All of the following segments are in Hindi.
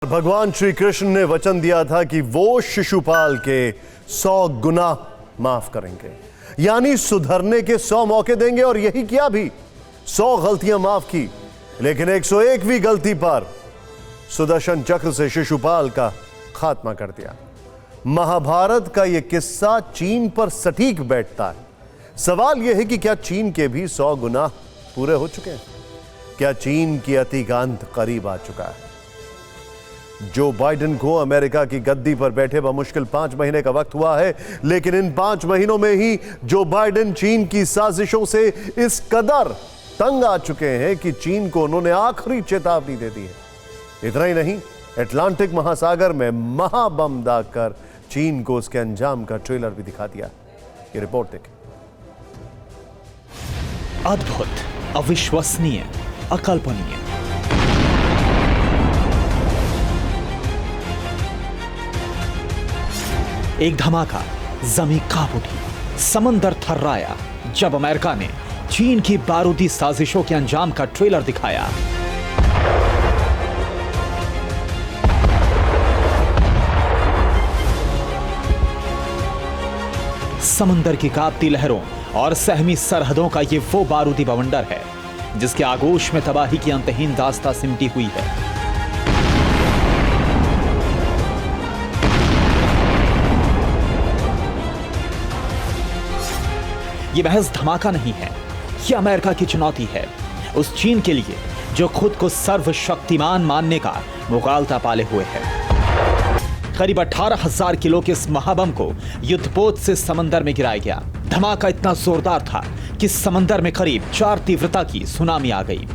भगवान श्री कृष्ण ने वचन दिया था कि वो शिशुपाल के 100 गुनाह माफ करेंगे, यानी सुधरने के 100 मौके देंगे। और यही किया भी, 100 गलतियां माफ की, लेकिन 101वीं गलती पर सुदर्शन चक्र से शिशुपाल का खात्मा कर दिया। महाभारत का यह किस्सा चीन पर सटीक बैठता है। सवाल यह है कि क्या चीन के भी 100 गुनाह पूरे हो चुके हैं? क्या चीन की अति का अंत करीब आ चुका है? जो बाइडेन को अमेरिका की गद्दी पर बैठे बमुश्किल 5 महीने का वक्त हुआ है, लेकिन इन 5 महीनों में ही जो बाइडेन चीन की साजिशों से इस कदर तंग आ चुके हैं कि चीन को उन्होंने आखिरी चेतावनी दे दी है। इतना ही नहीं, अटलांटिक महासागर में महाबम दागकर चीन को उसके अंजाम का ट्रेलर भी दिखा दिया। ये रिपोर्ट देखें। अद्भुत, अविश्वसनीय, अकल्पनीय। एक धमाका, जमीन कांप उठी, समंदर थर्राया जब अमेरिका ने चीन की बारूदी साजिशों के अंजाम का ट्रेलर दिखाया। समंदर की कांपती लहरों और सहमी सरहदों का ये वो बारूदी बवंडर है जिसके आगोश में तबाही की अंतहीन दास्तां सिमटी हुई है। ये महज धमाका नहीं है, ये अमेरिका की चुनौती है उस चीन के लिए जो खुद को सर्वशक्तिमान मानने का मुगालता पाले हुए है। करीब 18,000 किलो के इस महाबम को युद्धपोत से समंदर में गिराया गया। धमाका इतना जोरदार था कि समंदर में करीब 4 तीव्रता की सुनामी आ गई।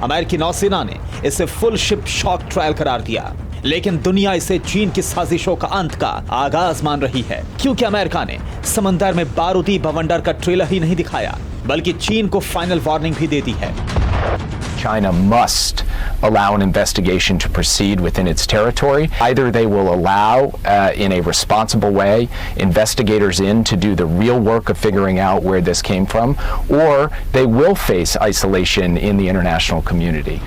अमेरिकी नौसेना ने इसे फुल शिप शॉक ट्रायल करार दिया, लेकिन दुनिया इसे चीन की साजिशों का अंत का आगाज मान रही है, क्योंकि अमेरिका ने समंदर में बारूदी बवंडर का ट्रेलर ही नहीं दिखाया, बल्कि चीन को फाइनल वार्निंग भी दे दी है। China must allow an investigation to proceed within its territory. Either they will allow, in a responsible way, investigators in to do the real work of figuring out where this came from, or they will face isolation in the international community.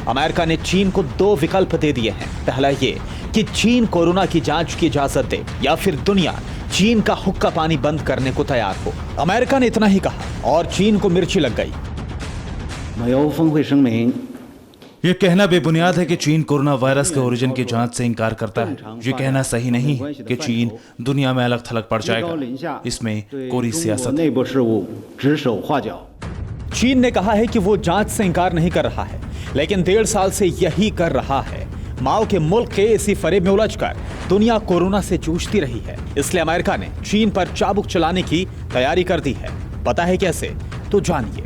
America ने चीन को 2 विकल्प दे दिए हैं। पहला ये कि चीन कोरोना की जांच की इजाजत दे, या फिर दुनिया चीन का हुक्का पानी बंद करने को तैयार हो। अमेरिका ने इतना ही कहा और चीन को मिर्ची लग गई। ये कहना बेबुनियाद है कि चीन कोरोना वायरस के ओरिजिन की जांच से इनकार करता है। ये कहना सही नहीं है कि चीन दुनिया में अलग थलग पड़ जाएगा। इसमें कोरी सियासत है। चीन ने कहा है कि वो जांच से इनकार नहीं कर रहा है, लेकिन 1.5 साल से यही कर रहा है। माओ के मुल्क के इसी फरेब में उलझकर दुनिया कोरोना से जूझती रही है, इसलिए अमेरिका ने चीन पर चाबुक चलाने की तैयारी कर दी है। पता है कैसे? तो जानिए।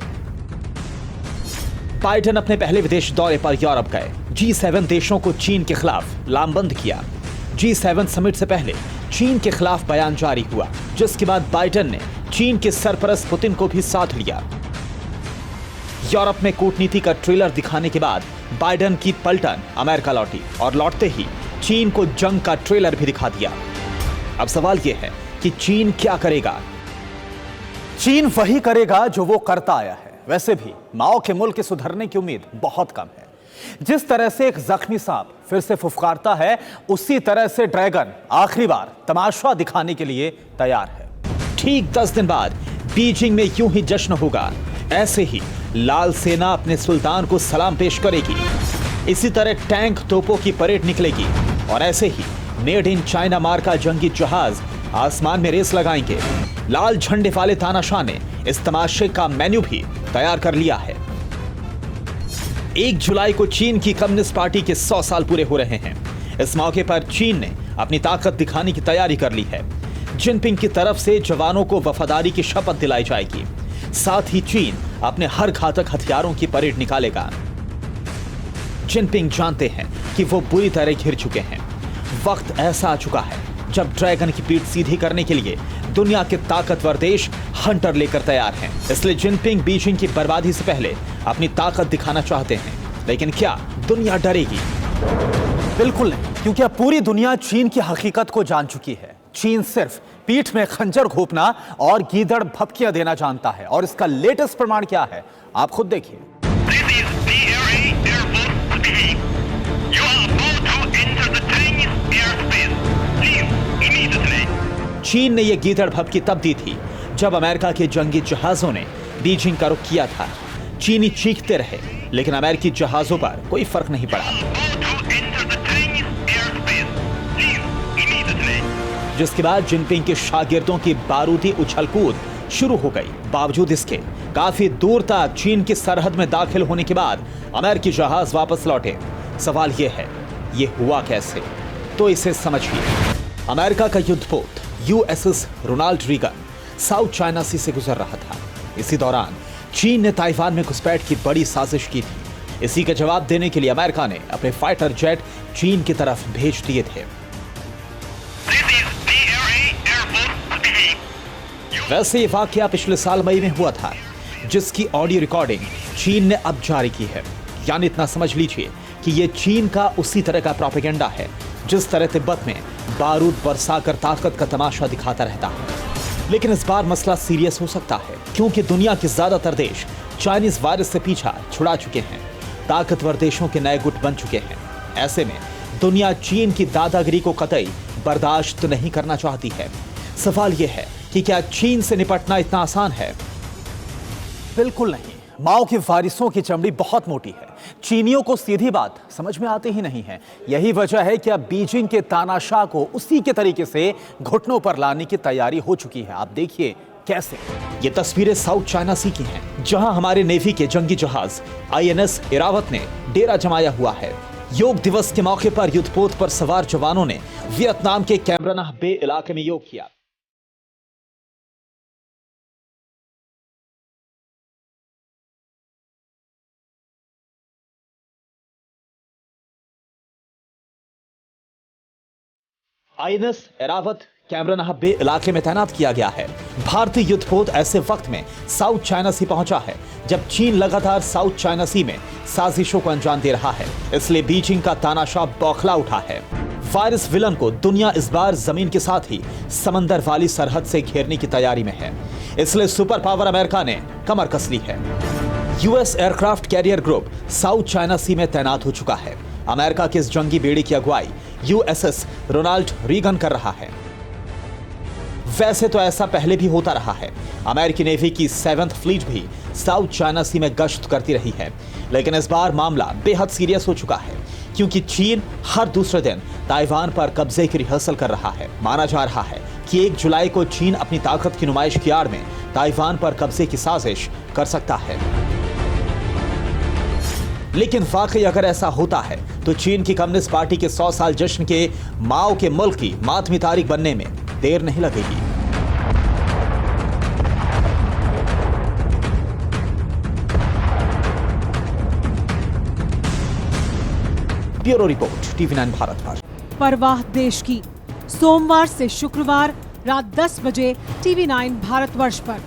बाइडेन अपने पहले विदेश दौरे पर यूरोप गए। G7 देशों को चीन के खिलाफ लामबंद किया। G7 समिट से पहले चीन के खिलाफ बयान जारी हुआ, जिसके बाद बाइडेन ने चीन के सरपरस्त पुतिन को भी साथ लिया। यूरोप में कूटनीति का ट्रेलर दिखाने के बाद बाइडेन की पलटन अमेरिका लौटी, और लौटते ही चीन को जंग का ट्रेलर भी दिखा दिया। अब सवाल यह है कि चीन क्या करेगा? चीन वही करेगा जो वो करता आया है। वैसे भी माओ के मुल्क के सुधरने की उम्मीद बहुत कम है। जिस तरह से एक जख्मी सांप फिर से फुफकारता है, उसी तरह से ड्रैगन आखिरी बार तमाशा दिखाने के लिए तैयार है। ठीक 10 दिन बाद बीजिंग में यूं ही जश्न होगा। ऐसे ही लाल सेना अपने सुल्तान को सलाम पेश करेगी। इसी तरह टैंक तोपों की परेड निकलेगी, और ऐसे ही मेड इन चाइना मार्का जंगी जहाज आसमान में रेस लगाएंगे। लाल झंडे वाले तानाशाह ने इस तमाशे का मेन्यू भी तैयार कर लिया है। 1 जुलाई को चीन की कम्युनिस्ट पार्टी के 100 साल पूरे हो रहे हैं। इस मौके पर चीन ने अपनी ताकत दिखाने की तैयारी कर ली है। जिनपिंग की तरफ से जवानों को वफादारी की शपथ दिलाई जाएगी। साथ ही चीन अपने हर घातक हथियारों की परेड निकालेगा। जिनपिंग जानते हैं कि वो बुरी तरह घिर चुके हैं। वक्त ऐसा आ चुका है जब ड्रैगन की पीठ सीधी करने के लिए दुनिया के ताकतवर देश हंटर लेकर तैयार हैं। इसलिए जिनपिंग बीजिंग की बर्बादी से पहले अपनी ताकत दिखाना चाहते हैं। लेकिन क्या दुनिया डरेगी? बिल्कुल नहीं, क्योंकि अब पूरी दुनिया चीन की हकीकत को जान चुकी है। चीन सिर्फ पीठ में खंजर घोंपना और गीदड़ भपकियां देना जानता है, और इसका लेटेस्ट प्रमाण क्या है आप खुद देखिए। चीन ने यह गीदड़ भभकी तब दी थी जब अमेरिका के जंगी जहाजों ने बीजिंग का रुख किया था। चीनी चीखते रहे, लेकिन अमेरिकी जहाजों पर कोई फर्क नहीं पड़ा, जिसके बाद जिनपिंग के शागिर्दों की बारूदी उछलकूद शुरू हो गई। बावजूद इसके काफी दूर तक चीन की सरहद में दाखिल होने के बाद अमेरिकी जहाज वापस लौटे। सवाल यह है, ये हुआ कैसे? तो इसे समझिए। अमेरिका का युद्धपोत USS Ronald Reagan South China Sea से गुजर रहा था। इसी दौरान चीन ने ताइवान में घुसपैठ की बड़ी साजिश की थी। इसी का जवाब देने के लिए अमेरिका ने अपने फाइटर जेट चीन की तरफ भेज दिए थे। वैसे ये वाकया पिछले साल मई में हुआ था, जिसकी ऑडियो रिकॉर्डिंग चीन ने अब जारी की है। यानी इतना समझ लीजिए कि ये चीन का उसी तरह का प्रोपेगेंडा है जिस तरह तिब्बत में बारूद बरसाकर ताकत का तमाशा दिखाता रहता है। लेकिन इस बार मसला सीरियस हो सकता है, क्योंकि दुनिया के ज्यादातर देश चाइनीज वायरस से पीछा छुड़ा चुके हैं। ताकतवर देशों के नए गुट बन चुके हैं। ऐसे में दुनिया चीन की दादागिरी को कतई बर्दाश्त नहीं करना चाहती है। सवाल यह है कि क्या चीन से निपटना इतना आसान है? बिल्कुल नहीं। माओ के वारिसों की चमड़ी बहुत मोटी है। चीनियों को सीधी बात समझ में आती ही नहीं है। यही वजह है कि अब बीजिंग के तानाशाह को उसी के तरीके से घुटनों पर लाने की तैयारी हो चुकी है। आप देखिए कैसे। ये तस्वीरें साउथ चाइना सी की हैं, जहां हमारे नेवी के जंगी जहाज आईएनएस इरावत ने डेरा जमाया हुआ है। योग दिवस के मौके पर युद्धपोत पर सवार जवानों ने वियतनाम के कैमराना बे इलाके में योग किया। आईएनएस एरावत कैमराना बे इलाके में तैनात किया गया है। भारतीय युद्धपोत ऐसे वक्त में साउथ चाइना सी पहुंचा है जब चीन लगातार साउथ चाइना सी में साजिशों को अंजाम दे रहा है। इसलिए बीजिंग का तानाशाह बौखला उठा है। वायरस विलन को दुनिया इस बार जमीन के साथ ही समंदर वाली सरहद से घेरने की तैयारी में है। इसलिए सुपर पावर अमेरिका ने कमर कस ली है। US aircraft carrier group South China Sea में तैनात हो चुका है। अमेरिका के इस जंगी बेड़े की अगुवाई यूएसएस रोनाल्ड रीगन कर रहा है। वैसे तो ऐसा पहले भी होता रहा है। अमेरिकी नेवी की 7th फ्लीट भी साउथ चाइना सी में गश्त करती रही है। लेकिन इस बार मामला बेहद सीरियस हो चुका है, क्योंकि चीन हर दूसरे दिन ताइवान पर कब्जे की रिहर्सल कर रहा है। माना जा रहा है कि 1 जुलाई को चीन अपनी ताकत की नुमाइश की आड़ में ताइवान पर कब्जे की साजिश कर सकता है। लेकिन वाकई अगर ऐसा होता है तो चीन की कम्युनिस्ट पार्टी के 100 साल जश्न के माओ के मुल्क की मातमी तारीख बनने में देर नहीं लगेगी। ब्यूरो रिपोर्ट, TV9 भारत पर। परवाह देश की, सोमवार से शुक्रवार रात 10 बजे TV9 भारतवर्ष पर।